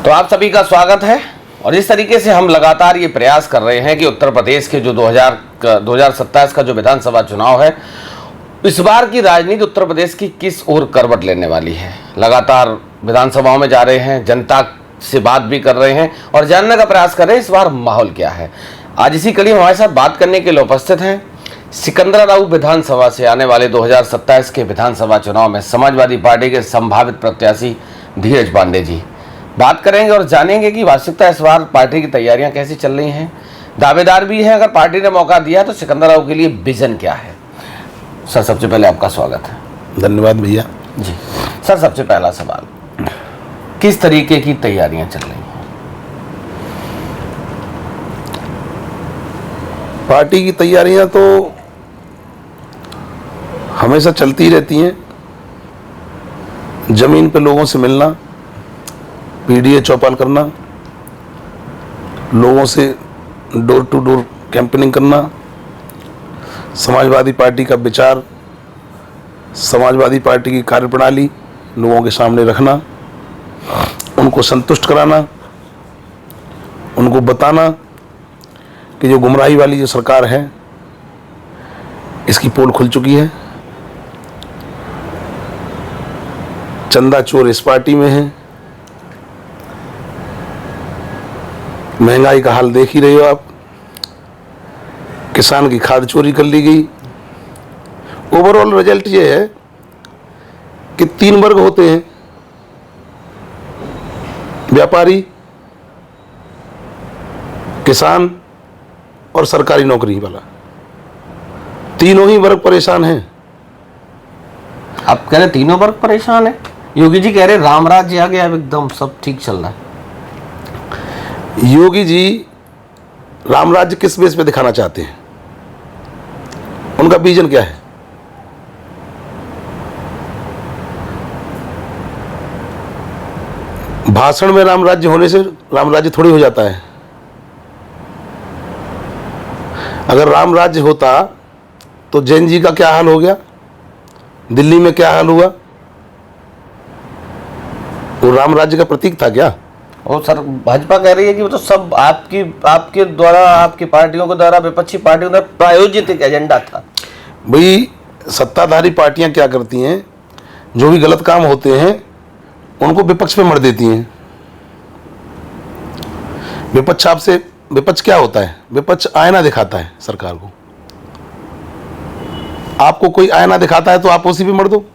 तो आप सभी का स्वागत है। और इस तरीके से हम लगातार ये प्रयास कर रहे हैं कि उत्तर प्रदेश के जो 2027 का जो विधानसभा चुनाव है, इस बार की राजनीति उत्तर प्रदेश की किस ओर करवट लेने वाली है। लगातार विधानसभाओं में जा रहे हैं, जनता से बात भी कर रहे हैं और जानने का प्रयास कर रहे हैं इस बार माहौल क्या है। आज इसी कड़ी हमारे साथ बात करने के लिए उपस्थित हैं सिकंदराबाद विधानसभा से आने वाले 2027 के विधानसभा चुनाव में समाजवादी पार्टी के संभावित प्रत्याशी धीरज पांडे जी। बात करेंगे और जानेंगे कि वास्तविकता इस बार पार्टी की तैयारियां कैसी चल रही हैं, दावेदार भी हैं, अगर पार्टी ने मौका दिया तो सिकंदराबाद के लिए विजन क्या है। सर, सबसे पहले आपका स्वागत है। धन्यवाद भैया जी। सर, सबसे पहला सवाल, किस तरीके की तैयारियां चल रही हैं? पार्टी की तैयारियां तो हमेशा चलती ही रहती हैं। जमीन पे लोगों से मिलना, पीडीए चौपाल करना, लोगों से डोर टू डोर कैंपेनिंग करना, समाजवादी पार्टी का विचार, समाजवादी पार्टी की कार्यप्रणाली लोगों के सामने रखना, उनको संतुष्ट कराना, उनको बताना कि जो गुमराही वाली जो सरकार है इसकी पोल खुल चुकी है, चंदा चोर इस पार्टी में है, महंगाई का हाल देख ही रहे हो आप, किसान की खाद चोरी कर ली गई। ओवरऑल रिजल्ट ये है कि 3 वर्ग होते हैं, व्यापारी, किसान और सरकारी नौकरी वाला। तीनों ही वर्ग परेशान हैं। आप कह रहे तीनों वर्ग परेशान है? योगी जी कह रहे राम राज्य आ गया, एकदम सब ठीक चल रहा है। योगी जी राम राज्य किस बेस पे दिखाना चाहते हैं? उनका विजन क्या है? भाषण में राम राज्य होने से राम राज्य थोड़ी हो जाता है। अगर राम राज्य होता तो जैन जी का क्या हाल हो गया, दिल्ली में क्या हाल हुआ? वो राम राज्य का प्रतीक था क्या? और सर, भाजपा कह रही है कि वो तो सब आपके द्वारा, आपकी पार्टियों के द्वारा, विपक्षी पार्टियों द्वारा प्रायोजित एक एजेंडा था। भाई, सत्ताधारी पार्टियां क्या करती हैं, जो भी गलत काम होते हैं उनको विपक्ष पे मर देती हैं। विपक्ष क्या होता है? विपक्ष आईना दिखाता है सरकार को। आपको कोई आईना दिखाता है तो आप उसी पे मर दो।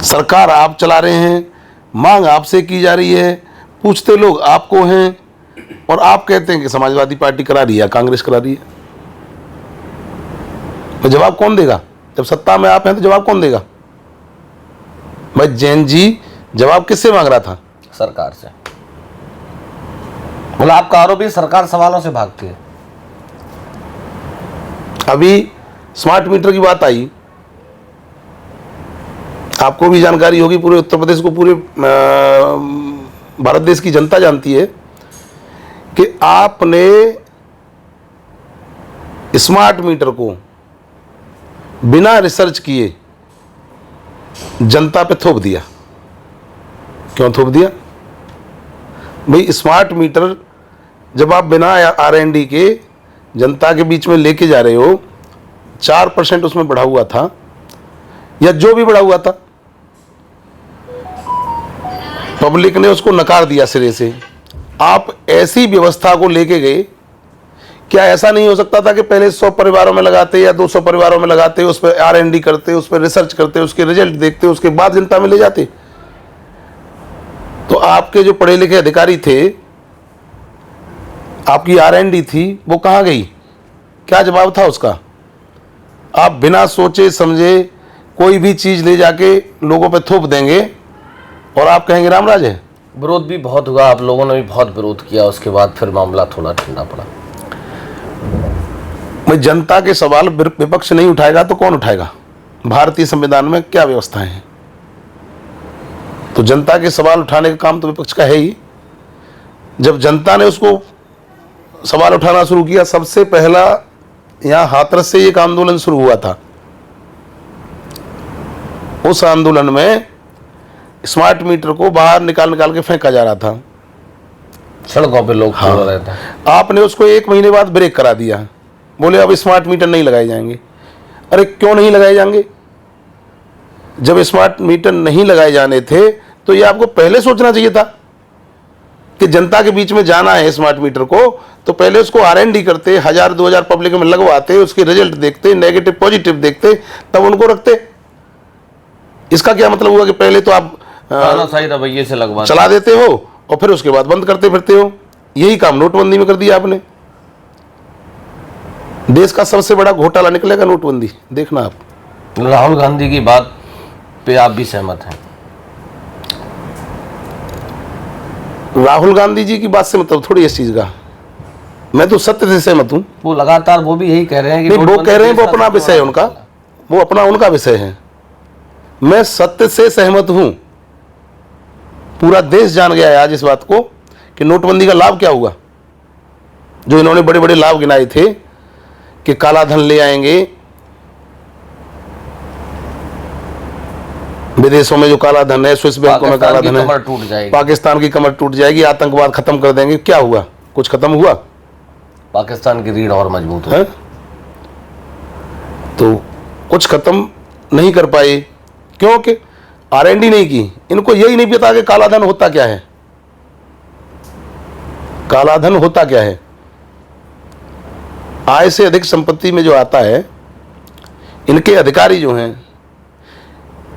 सरकार आप चला रहे हैं, मांग आपसे की जा रही है, पूछते लोग आपको हैं और आप कहते हैं कि समाजवादी पार्टी करा रही है, कांग्रेस करा रही है। तो जवाब कौन देगा? जब सत्ता में आप हैं तो जवाब कौन देगा? भाई, जैन जी जवाब किससे मांग रहा था? सरकार से। बोला आपका आरोप है सरकार सवालों से भागती है। अभी स्मार्ट मीटर की बात आई, आपको भी जानकारी होगी, पूरे उत्तर प्रदेश को, पूरे भारत देश की जनता जानती है कि आपने स्मार्ट मीटर को बिना रिसर्च किए जनता पे थोप दिया। क्यों थोप दिया? भाई, स्मार्ट मीटर जब आप बिना R&D के जनता के बीच में लेके जा रहे हो, 4% उसमें बढ़ा हुआ था या जो भी बढ़ा हुआ था, पब्लिक ने उसको नकार दिया सिरे से। आप ऐसी व्यवस्था को लेके गए, क्या ऐसा नहीं हो सकता था कि पहले 100 परिवारों में लगाते या 200 परिवारों में लगाते, उस पर R&D करते, उस पर रिसर्च करते, उसके रिजल्ट देखते, उसके बाद जनता में ले जाते? तो आपके जो पढ़े लिखे अधिकारी थे, आपकी R&D थी, वो कहाँ गई? क्या जवाब था उसका? आप बिना सोचे समझे कोई भी चीज ले जाके लोगों पे थोप देंगे और आप कहेंगे राम राज है। विरोध भी बहुत हुआ, आप लोगों ने भी बहुत विरोध किया, उसके बाद फिर मामला थोड़ा ठंडा पड़ा। मैं जनता के सवाल विपक्ष नहीं उठाएगा तो कौन उठाएगा? भारतीय संविधान में क्या व्यवस्थाएं हैं? तो जनता के सवाल उठाने का काम तो विपक्ष का है ही। जब जनता ने उसको सवाल उठाना शुरू किया, सबसे पहला यहाँ हाथरस से एक आंदोलन शुरू हुआ था। उस आंदोलन में स्मार्ट मीटर को बाहर निकाल निकाल के फेंका जा रहा था, सड़कों पे लोग सो रहे थे। आपने उसको 1 महीने बाद ब्रेक करा दिया, बोले अब स्मार्ट मीटर नहीं लगाए जाएंगे। अरे क्यों नहीं लगाए जाएंगे? जब स्मार्ट मीटर नहीं लगाए जाने थे तो ये आपको पहले सोचना चाहिए था कि जनता के बीच में जाना है स्मार्ट मीटर को, तो पहले उसको R&D करते, 1000-2000 पब्लिक में लगवाते, उसके रिजल्ट देखते, नेगेटिव पॉजिटिव देखते, तब उनको रखते। इसका क्या मतलब हुआ कि पहले तो आप सही रवैये से लगवा चला देते हो और फिर उसके बाद बंद करते फिरते हो। यही काम नोटबंदी में कर दिया आपने। देश का सबसे बड़ा घोटाला निकलेगा नोटबंदी, देखना आप। राहुल गांधी की बात पे आप भी सहमत हैं? राहुल गांधी जी की बात से मतलब थोड़ी इस चीज का, मैं तो सत्य से सहमत हूं। वो लगातार वो भी यही कह रहे हैं कि नहीं, वो कह रहे हैं वो अपना विषय है उनका, वो अपना उनका विषय है। मैं सत्य से सहमत हूं। पूरा देश जान गया है आज इस बात को कि नोटबंदी का लाभ क्या हुआ। जो इन्होंने बड़े बड़े लाभ गिनाए थे कि काला धन ले आएंगे, विदेशों में जो काला धन है, स्विस बैंकों में काला धन है, टूट जाएगी, पाकिस्तान की कमर टूट जाएगी, आतंकवाद खत्म कर देंगे। क्या हुआ? कुछ खत्म हुआ? पाकिस्तान की रीढ़ और मजबूत है। तो कुछ खत्म नहीं कर पाए क्योंकि R&D नहीं की। इनको यही नहीं पता कि काला धन होता क्या है। काला धन होता क्या है? आय से अधिक संपत्ति में जो आता है, इनके अधिकारी जो हैं,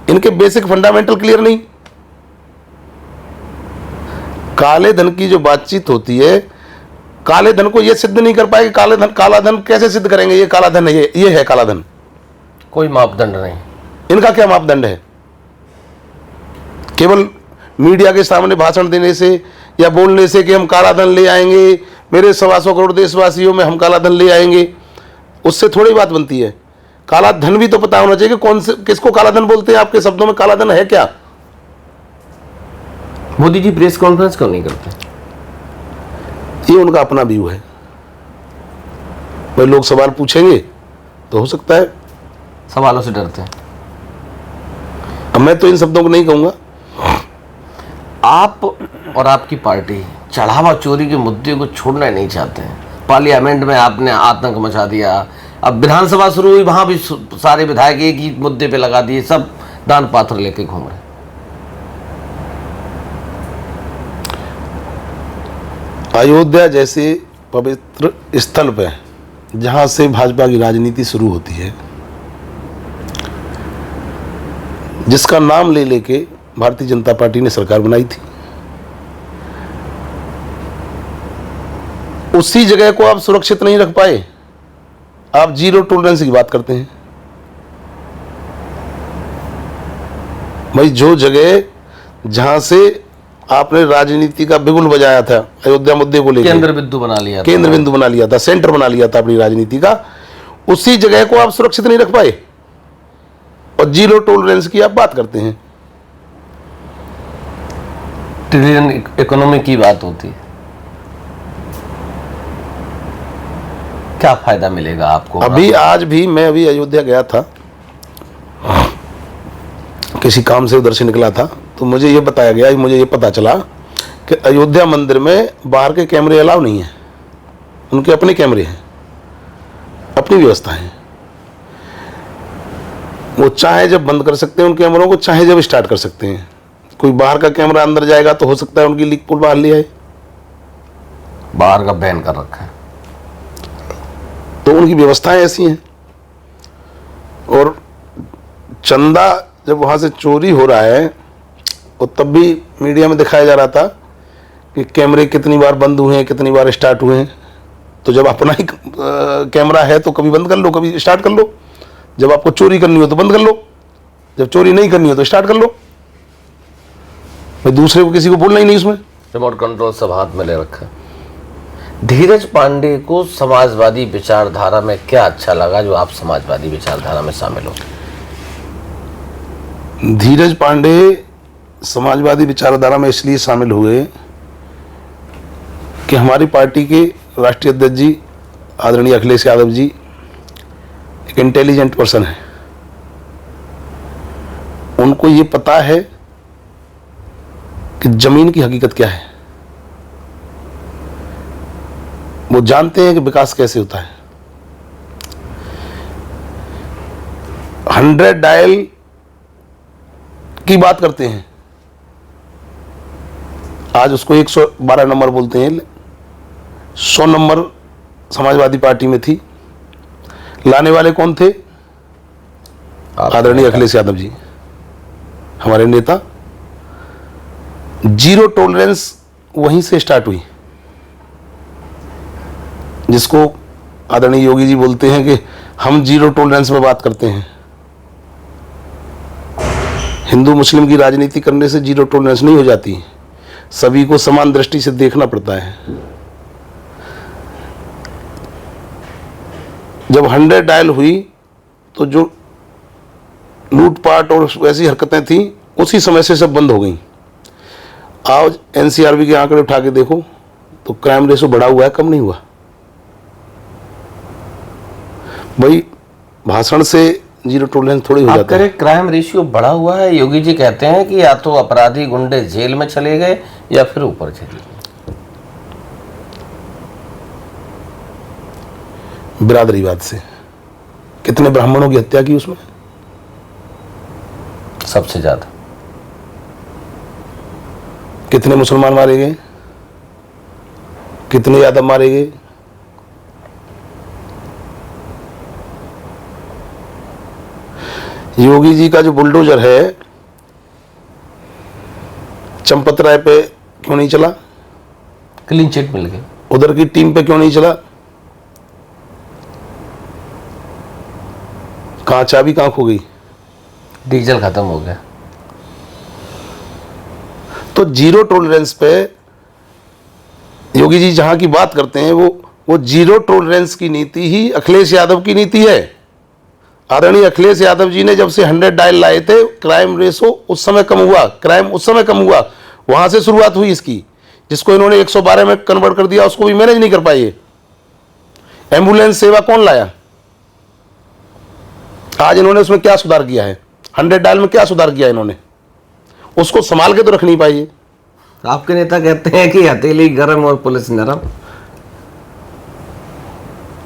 इनके बेसिक फंडामेंटल क्लियर नहीं। काले धन की जो बातचीत होती है, काले धन को यह सिद्ध नहीं कर पाए कि काला धन कैसे सिद्ध करेंगे ये काला धन है, ये है काला धन। कोई मापदंड नहीं। इनका इनका क्या मापदंड है? केवल मीडिया के सामने भाषण देने से या बोलने से कि हम काला धन ले आएंगे, मेरे 125 करोड़ देशवासियों में हम काला धन ले आएंगे, उससे थोड़ी बात बनती है। काला धन भी तो पता होना चाहिए कि कौन से, किसको काला धन बोलते हैं। आपके शब्दों में काला धन है क्या? मोदी जी प्रेस कॉन्फ्रेंस क्यों नहीं करते? ये उनका अपना व्यू है। भाई लोग सवाल पूछेंगे तो हो सकता है, सवालों से डरते हैं। अब मैं तो इन शब्दों को नहीं कहूंगा। आप और आपकी पार्टी चढ़ावा चोरी के मुद्दे को छोड़ना ही नहीं चाहते हैं। पार्लियामेंट में आपने आतंक मचा दिया, अब विधानसभा शुरू हुई, वहां भी सारे विधायक एक ही मुद्दे पे लगा दिए, सब दान पात्र लेके घूम रहे। अयोध्या जैसे पवित्र स्थल पे जहां से भाजपा की राजनीति शुरू होती है, जिसका नाम ले लेके भारतीय जनता पार्टी ने सरकार बनाई थी, उसी जगह को आप सुरक्षित नहीं रख पाए। आप जीरो टॉलरेंस की बात करते हैं। भाई जो जगह जहां से आपने राजनीति का बिगुल बजाया था, अयोध्या मुद्दे को लेकर केंद्र बिंदु बना लिया था, केंद्र बिंदु बना लिया था, सेंटर बना लिया था अपनी राजनीति का, उसी जगह को आप सुरक्षित नहीं रख पाए और जीरो टॉलरेंस की आप बात करते हैं। ट्रिलियन इकोनॉमी की बात होती है, क्या फायदा मिलेगा आपको? अभी आज भी मैं अभी अयोध्या गया था, किसी काम से उधर से निकला था, तो मुझे ये बताया गया, मुझे ये पता चला कि अयोध्या मंदिर में बाहर के कैमरे अलाउ नहीं है। उनके अपने कैमरे हैं, अपनी व्यवस्था है। वो चाहे जब बंद कर सकते हैं उन कैमरों को, चाहे जब स्टार्ट कर सकते हैं। कोई बाहर का कैमरा अंदर जाएगा तो हो सकता है उनकी लीक पुल बाहर ले आए। बाहर का बैन कर रखा है, तो उनकी व्यवस्थाएं ऐसी हैं। और चंदा जब वहां से चोरी हो रहा है, और तब भी मीडिया में दिखाया जा रहा था कि कैमरे कितनी बार बंद हुए हैं, कितनी बार स्टार्ट हुए हैं। तो जब अपना ही कैमरा है तो कभी बंद कर लो, कभी स्टार्ट कर लो। जब आपको चोरी करनी हो तो बंद कर लो, जब चोरी नहीं करनी हो तो स्टार्ट कर लो। मैं दूसरे को किसी को बोलना ही नहीं उसमें। रिमोट कंट्रोल सब हाथ में ले रखा है। धीरज पांडे को समाजवादी विचारधारा में क्या अच्छा लगा जो आप समाजवादी विचारधारा में शामिल हो? धीरज पांडे समाजवादी विचारधारा में इसलिए शामिल हुए कि हमारी पार्टी के राष्ट्रीय अध्यक्ष जी आदरणीय अखिलेश यादव जी एक इंटेलिजेंट पर्सन है। उनको ये पता है कि जमीन की हकीकत क्या है। वो जानते हैं कि विकास कैसे होता है। 100 डायल की बात करते हैं, आज उसको 112 नंबर बोलते हैं। 100 नंबर समाजवादी पार्टी में थी। लाने वाले कौन थे? आदरणीय अखिलेश यादव जी, हमारे नेता। जीरो टॉलरेंस वहीं से स्टार्ट हुई, जिसको आदरणीय योगी जी बोलते हैं कि हम जीरो टॉलरेंस में बात करते हैं। हिंदू मुस्लिम की राजनीति करने से जीरो टॉलरेंस नहीं हो जाती, सभी को समान दृष्टि से देखना पड़ता है। जब 100 डायल हुई तो जो लूटपाट और वैसी हरकतें थी उसी समय से सब बंद हो गई। आज एनसीआरबी के आंकड़े उठा के देखो तो क्राइम रेशो बढ़ा हुआ है, कम नहीं हुआ। भाई भाषण से जीरो टॉलरेंस थोड़ी हो जाता है। क्राइम रेशियो बढ़ा हुआ है, योगी जी कहते हैं कि या तो अपराधी गुंडे जेल में चले गए या फिर ऊपर चले गए। बिरादरीवाद से कितने ब्राह्मणों की हत्या की उसमें? सबसे ज्यादा। कितने मुसलमान मारे गए? कितने यादव मारे गए? योगी जी का जो बुलडोजर है चंपत राय पे क्यों नहीं चला? क्लीन चिट मिल गई। उधर की टीम पे क्यों नहीं चला? कहां चाबी कहां खो गई? डीजल खत्म हो गया। तो जीरो टॉलरेंस पे योगी जी जहां की बात करते हैं वो जीरो टॉलरेंस की नीति ही अखिलेश यादव की नीति है। आदरणीय अखिलेश यादव जी ने जब से 100 डायल लाए थे, क्राइम रेशो उस समय कम हुआ, क्राइम उस समय कम हुआ, वहां से शुरुआत हुई इसकी। जिसको इन्होंने 112 में कन्वर्ट कर दिया उसको भी मैनेज नहीं कर पाए। एम्बुलेंस सेवा कौन लाया? आज इन्होंने उसमें क्या सुधार किया है? 100 डायल में क्या सुधार किया इन्होंने? उसको संभाल के तो रख नहीं पाइए। आपके नेता कहते हैं कि हथेली गरम और पुलिस नरम।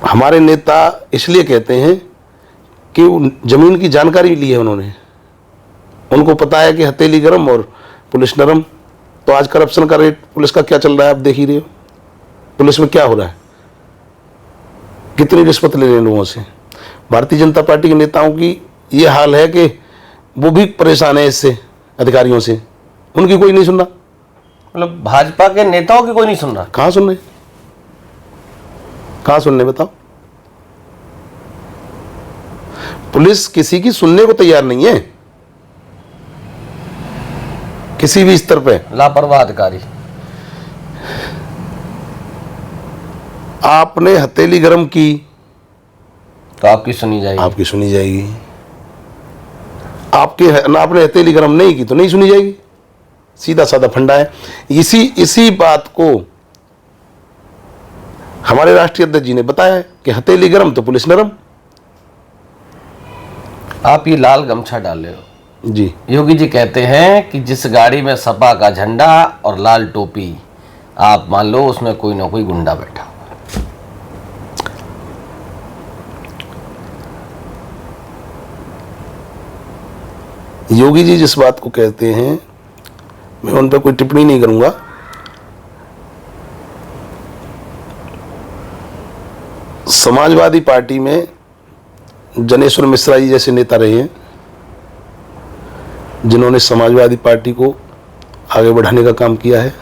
हमारे नेता इसलिए कहते हैं कि जमीन की जानकारी ली है उन्होंने, उनको पता है कि हथेली गरम और पुलिस नरम। तो आज करप्शन का रेट पुलिस का क्या चल रहा है आप देख ही रहे हो। पुलिस में क्या हो रहा है, कितनी रिश्वत ले रहे हैं लोगों से। भारतीय जनता पार्टी के नेताओं की ये हाल है कि वो भी परेशान है इससे, अधिकारियों से। उनकी कोई नहीं सुन रहा। मतलब भाजपा के नेताओं की कोई नहीं सुन रहा? कहां सुन रहे, कहां सुन रहे बताओ? पुलिस किसी की सुनने को तैयार नहीं है, किसी भी स्तर पे। लापरवाह अधिकारी। आपने हथेली गरम की तो आपकी सुनी जाएगी। आपकी सुनी जाएगी। आपने हथेली गरम नहीं की तो नहीं सुनी जाएगी। सीधा साधा फंडा है। इसी बात को हमारे राष्ट्रीय अध्यक्ष जी ने बताया है कि हथेली गरम तो पुलिस नरम। आप ये लाल गमछा डाल रहे हो जी। योगी जी कहते हैं कि जिस गाड़ी में सपा का झंडा और लाल टोपी, आप मान लो उसमें कोई ना कोई गुंडा बैठा। योगी जी जिस बात को कहते हैं मैं उन पर कोई टिप्पणी नहीं करूंगा। समाजवादी पार्टी में जनेश्वर मिश्रा जी जैसे नेता रहे हैं, जिन्होंने समाजवादी पार्टी को आगे बढ़ाने का काम किया है,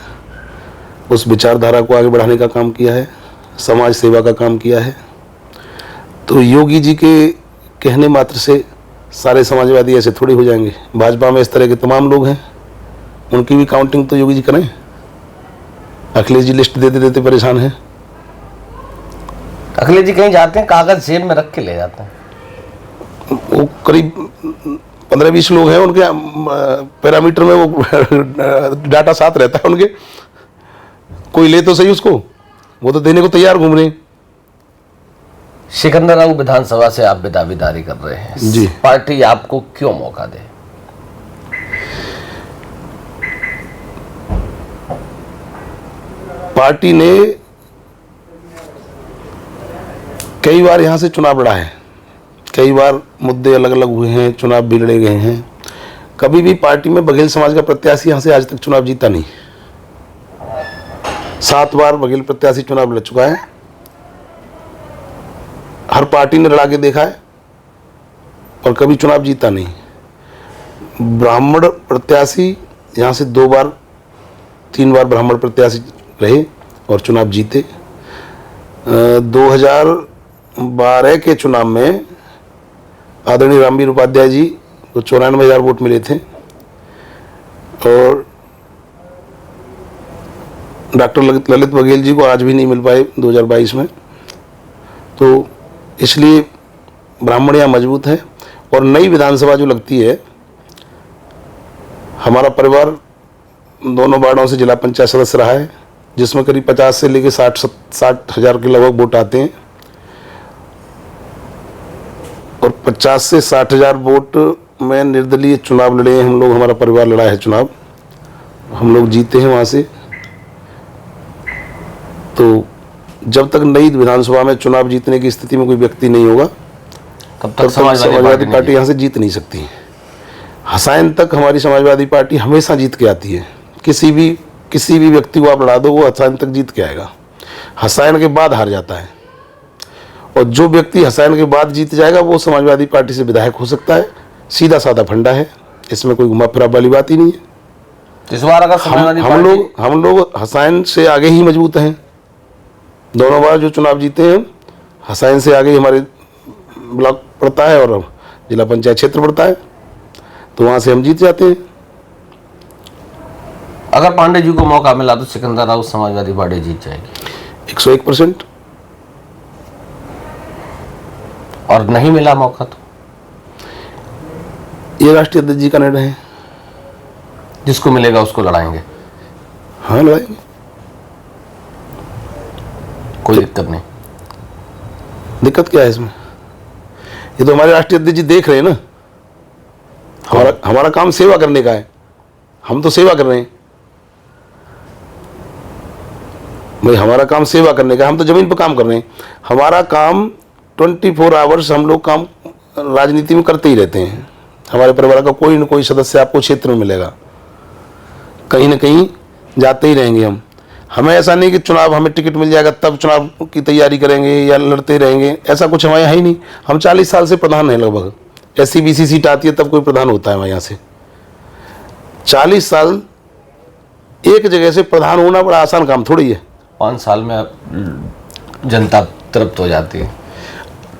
उस विचारधारा को आगे बढ़ाने का काम किया है, समाज सेवा का काम किया है। तो योगी जी के कहने मात्र से सारे समाजवादी ऐसे थोड़ी हो जाएंगे। भाजपा में इस तरह के तमाम लोग हैं, उनकी भी काउंटिंग तो योगी जी करें। अखिलेश जी लिस्ट देते देते परेशान हैं। अखिलेश जी कहीं जाते हैं कागज जेब में रख के ले जाते हैं। वो करीब 15-20 लोग हैं, उनके पैरामीटर में वो डाटा साथ रहता है उनके। कोई ले तो सही उसको, वो तो देने को तैयार घूम रहे हैं। सिकंदर राव विधानसभा से आप दावेदारी कर रहे हैं जी। पार्टी आपको क्यों मौका दे? पार्टी ने कई बार यहाँ से चुनाव लड़ा है, कई बार मुद्दे अलग अलग हुए हैं, चुनाव भी लड़े गए हैं। कभी भी पार्टी में बघेल समाज का प्रत्याशी यहाँ से आज तक चुनाव जीता नहीं। 7 बार बघेल प्रत्याशी चुनाव लड़ चुका है, हर पार्टी ने लड़ा के देखा है और कभी चुनाव जीता नहीं। ब्राह्मण प्रत्याशी यहाँ से 2 बार 3 बार ब्राह्मण प्रत्याशी रहे और चुनाव जीते। 2012 के चुनाव में आदरणीय रामवीर उपाध्याय जी को 94,000 वोट मिले थे और डॉक्टर ललित बघेल जी को आज भी नहीं मिल पाए 2022 में। तो इसलिए ब्राह्मण यहाँ मजबूत है। और नई विधानसभा जो लगती है, हमारा परिवार दोनों वार्डों से जिला पंचायत सदस्य रहा है, जिसमें करीब 50 से लेकर 60 हजार के लगभग वोट आते हैं और 50 से 60 हजार वोट में निर्दलीय चुनाव लड़े हैं हम लोग। हमारा परिवार लड़ा है चुनाव, हम लोग जीते हैं वहाँ से। तो जब तक नई विधानसभा में चुनाव जीतने की स्थिति में कोई व्यक्ति नहीं होगा, तब तक समाजवादी पार्टी यहाँ से जीत नहीं सकती। हसायन तक हमारी समाजवादी पार्टी हमेशा जीत के आती है। किसी भी व्यक्ति को आप लड़ा दो, वो हसायन तक जीत के आएगा। हसायन के बाद हार जाता है, और जो व्यक्ति हसायन के बाद जीत जाएगा वो समाजवादी पार्टी से विधायक हो सकता है। सीधा साधा फंडा है, इसमें कोई घुमा फिरा वाली बात ही नहीं है। इस बार अगर हम लोग हसायन से आगे ही मजबूत हैं। दोनों बार जो चुनाव जीते हैं, हसायन से आगे हमारे ब्लॉक पड़ता है और जिला पंचायत क्षेत्र पड़ता है, तो वहां से हम जीत जाते हैं। अगर पांडे जी को मौका मिला तो सिकंदर राउत समाजवादी पार्टी जीत जाएगी 101%। और नहीं मिला मौका तो ये राष्ट्रीय अध्यक्ष जी का निर्णय है, जिसको मिलेगा उसको लड़ाएंगे। हाँ, लड़ाएंगे, कोई दिक्कत नहीं। दिक्कत क्या है इसमें? ये तो हमारे राष्ट्रीय अध्यक्ष जी देख रहे हैं ना। हमारा काम सेवा करने का है, हम तो सेवा कर रहे हैं भाई। हमारा काम सेवा करने का, हम तो जमीन पर काम कर रहे हैं। हमारा काम 24 आवर्स हम लोग काम राजनीति में करते ही रहते हैं। हमारे परिवार का कोई न कोई सदस्य आपको क्षेत्र में मिलेगा, कहीं ना कहीं जाते ही रहेंगे हम। हमें ऐसा नहीं कि चुनाव हमें टिकट मिल जाएगा तब चुनाव की तैयारी करेंगे या लड़ते रहेंगे, ऐसा कुछ हमारे यहाँ ही नहीं। हम 40 साल से प्रधान हैं लगभग। SC BC सीट आती है तब कोई प्रधान होता है हमारे यहाँ से। 40 साल एक जगह से प्रधान होना बड़ा आसान काम थोड़ी है। 5 साल में जनता तृप्त हो जाती है।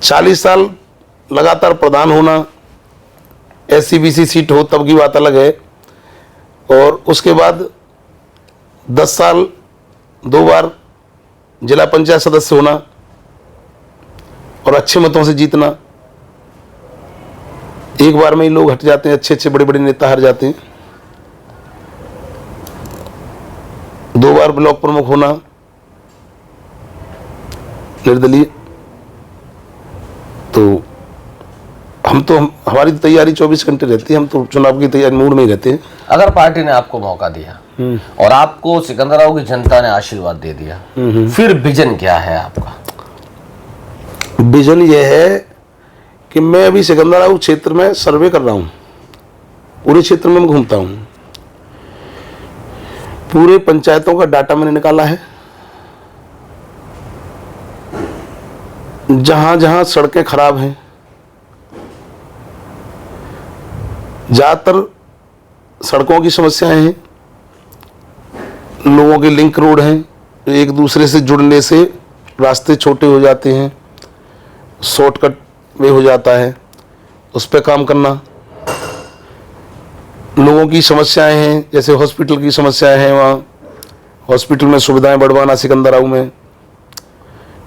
40 साल लगातार प्रधान होना, SC BC सीट हो तब की बात अलग है। और उसके बाद 10 साल 2 बार जिला पंचायत सदस्य होना और अच्छे मतों से जीतना। एक बार में ही लोग हट जाते हैं, अच्छे बड़े बड़े नेता हार जाते हैं। 2 बार ब्लॉक प्रमुख होना निर्दलीय। तो हमारी तैयारी 24 घंटे रहती है, हम तो चुनाव की तैयारी मूड में ही रहते हैं। अगर पार्टी ने आपको मौका दिया और आपको सिकंदर राव की जनता ने आशीर्वाद दे दिया, फिर विजन क्या है आपका? विजन ये है कि मैं अभी सिकंदर राव क्षेत्र में सर्वे कर रहा हूँ। पूरे क्षेत्र में मैं घूमता हूँ, पूरे पंचायतों का डाटा मैंने निकाला है। जहां जहां सड़कें खराब हैं, ज्यादातर सड़कों की समस्याएं हैं, लोगों के लिंक रोड हैं, एक दूसरे से जुड़ने से रास्ते छोटे हो जाते हैं, शॉर्टकट वे हो जाता है, उस पर काम करना। लोगों की समस्याएं हैं, जैसे हॉस्पिटल की समस्याएं हैं, वहाँ हॉस्पिटल में सुविधाएं बढ़वाना। सिकंदर राव में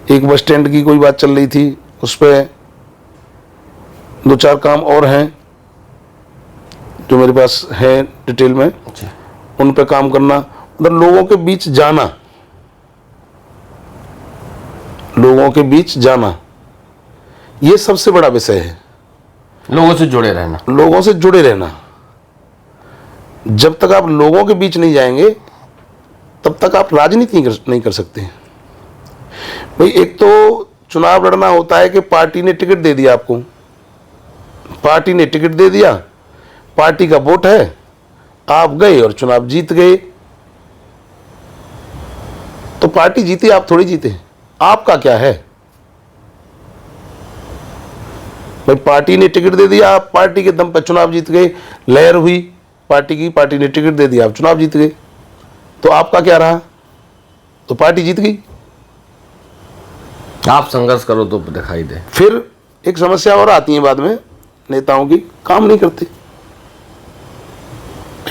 एक बस स्टैंड की कोई बात चल रही थी, उस पर 2-4 काम और हैं जो मेरे पास है डिटेल में, उन पे काम करना। मतलब लोगों के बीच जाना, लोगों के बीच जाना, ये सबसे बड़ा विषय है। लोगों से जुड़े रहना, लोगों से जुड़े रहना। जब तक आप लोगों के बीच नहीं जाएंगे तब तक आप राजनीति नहीं कर सकते। भाई एक तो चुनाव लड़ना होता है कि पार्टी ने टिकट दे दिया आपको, पार्टी ने टिकट दे दिया, पार्टी का वोट है, आप गए और चुनाव जीत गए, तो पार्टी जीती, आप थोड़ी जीते। आपका क्या है भाई, पार्टी ने टिकट दे दिया, आप पार्टी के दम पर चुनाव जीत गए, लहर हुई पार्टी की, पार्टी ने टिकट दे दिया, आप चुनाव जीत गए, तो आपका क्या रहा? तो पार्टी जीत गई। आप संघर्ष करो तो दिखाई दे। फिर एक समस्या और आती है बाद में, नेताओं की काम नहीं करते,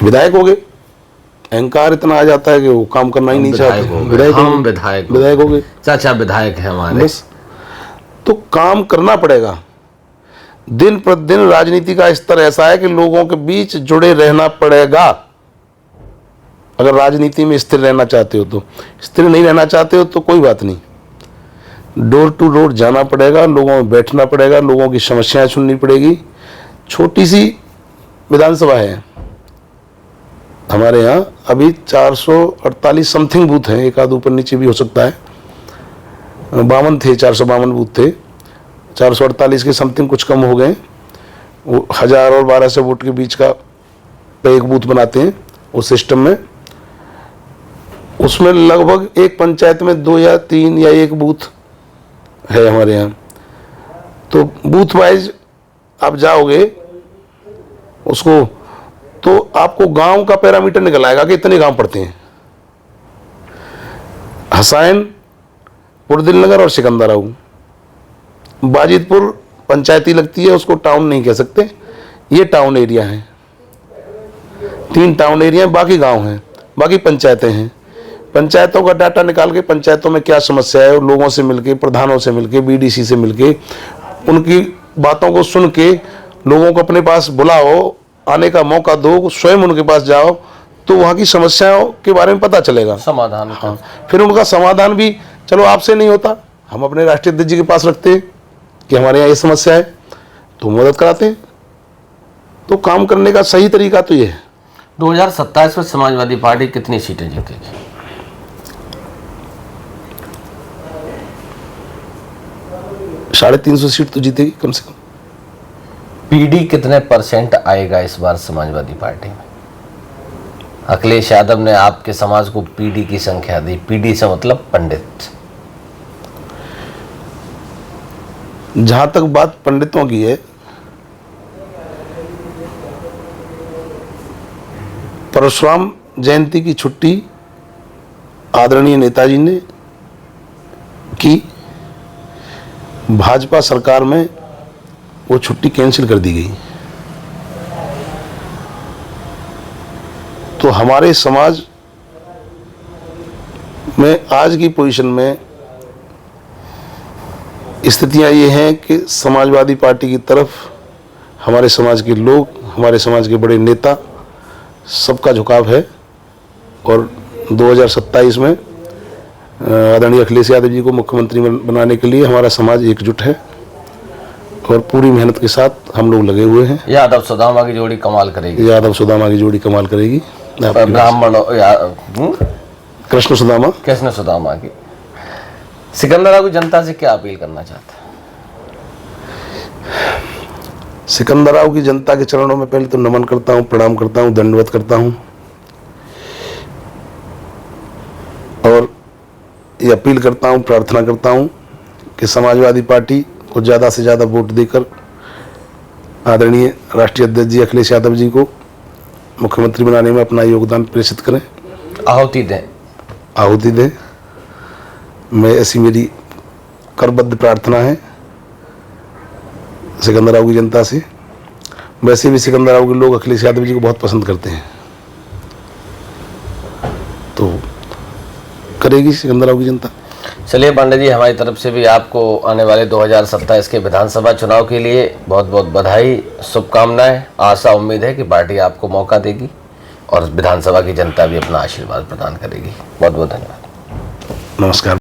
विधायक हो गए, अहंकार इतना आ जाता है कि वो काम करना ही नहीं चाहते। विधायक हो गए, चाचा विधायक है हमारे, बस। तो काम करना पड़ेगा। दिन प्रतिदिन राजनीति का स्तर ऐसा है कि लोगों के बीच जुड़े रहना पड़ेगा। अगर राजनीति में स्थिर रहना चाहते हो तो, स्थिर नहीं रहना चाहते हो तो कोई बात नहीं, डोर टू डोर जाना पड़ेगा, लोगों में बैठना पड़ेगा, लोगों की समस्याएं सुननी पड़ेगी। छोटी सी विधानसभा है हमारे यहाँ, अभी 448 समथिंग बूथ हैं, एक आध ऊपर नीचे भी हो सकता है, 52 थे, 452 बूथ थे, 448 के समथिंग कुछ कम हो गए। वो 1000 और 1200 वोट के बीच का एक बूथ बनाते हैं उस सिस्टम में, उसमें लगभग एक पंचायत में 2 या 3 या 1 बूथ है हमारे यहाँ। तो बूथ वाइज आप जाओगे उसको, तो आपको गांव का पैरामीटर निकल आएगा कि इतने गांव पड़ते हैं। हसैन, पुरदिल नगर और सिकंदराऊ, बाजिदपुर पंचायती लगती है, उसको टाउन नहीं कह सकते, ये टाउन एरिया है। 3 टाउन एरिया हैं, बाकी गांव हैं, बाकी पंचायतें हैं। पंचायतों का डाटा निकाल के पंचायतों में क्या समस्या है, लोगों से मिलके, प्रधानों से मिलके, बीडीसी से मिलके, उनकी बातों को सुन के, लोगों को अपने पास बुलाओ, आने का मौका दो, स्वयं उनके पास जाओ, तो वहाँ की समस्याओं के बारे में पता चलेगा, समाधान। हाँ, फिर उनका समाधान भी चलो आपसे नहीं होता, हम अपने राष्ट्रीय अध्यक्ष जी के पास रखते हैं कि हमारे यहाँ ये समस्या है, तो मदद कराते हैं। तो काम करने का सही तरीका तो ये है। 2027 में समाजवादी पार्टी कितनी सीटें जीतेगी? 350 सीट तो जीतेगी कम से कम। पीडी कितने % आएगा इस बार समाजवादी पार्टी में? अखिलेश यादव ने आपके समाज को पीडी की संख्या दी, पीडी से मतलब पंडित। जहां तक बात पंडितों की है, परशुराम जयंती की छुट्टी आदरणीय नेताजी ने की, भाजपा सरकार में वो छुट्टी कैंसिल कर दी गई। तो हमारे समाज में आज की पोजीशन में स्थितियां ये हैं कि समाजवादी पार्टी की तरफ हमारे समाज के लोग, हमारे समाज के बड़े नेता, सबका झुकाव है। और 2027 में आदरणीय अखिलेश यादव जी को मुख्यमंत्री बनाने के लिए हमारा समाज एकजुट है और पूरी मेहनत के साथ हम लोग लगे हुए हैं। यादव सुदामा की जोड़ी कमाल करेगी। यादव सुदामा की जोड़ी कमाल करेगी। ब्राह्मण कृष्ण सुदामा की। सिकंदराऊ की जनता से क्या अपील करना चाहते हैं? सिकंदराऊ की जनता के चरणों में पहले तो नमन करता हूँ, प्रणाम करता हूँ, दंडवत करता हूँ और ये अपील करता हूँ, प्रार्थना करता हूँ कि समाजवादी पार्टी को ज़्यादा से ज़्यादा वोट देकर आदरणीय राष्ट्रीय अध्यक्ष जी अखिलेश यादव जी को मुख्यमंत्री बनाने में अपना योगदान प्रेषित करें, आहुति दें। मैं ऐसी मेरी करबद्ध प्रार्थना है सिकंदराऊ की जनता से। वैसे भी सिकंदराऊ के लोग अखिलेश यादव जी को बहुत पसंद करते हैं, तो करेगी सिकंदराऊ की जनता। चलिए पांडे जी, हमारी तरफ से भी आपको आने वाले 2027 के विधानसभा चुनाव के लिए बहुत बहुत बधाई, शुभकामनाएं। आशा उम्मीद है कि पार्टी आपको मौका देगी और विधानसभा की जनता भी अपना आशीर्वाद प्रदान करेगी। बहुत बहुत धन्यवाद। नमस्कार।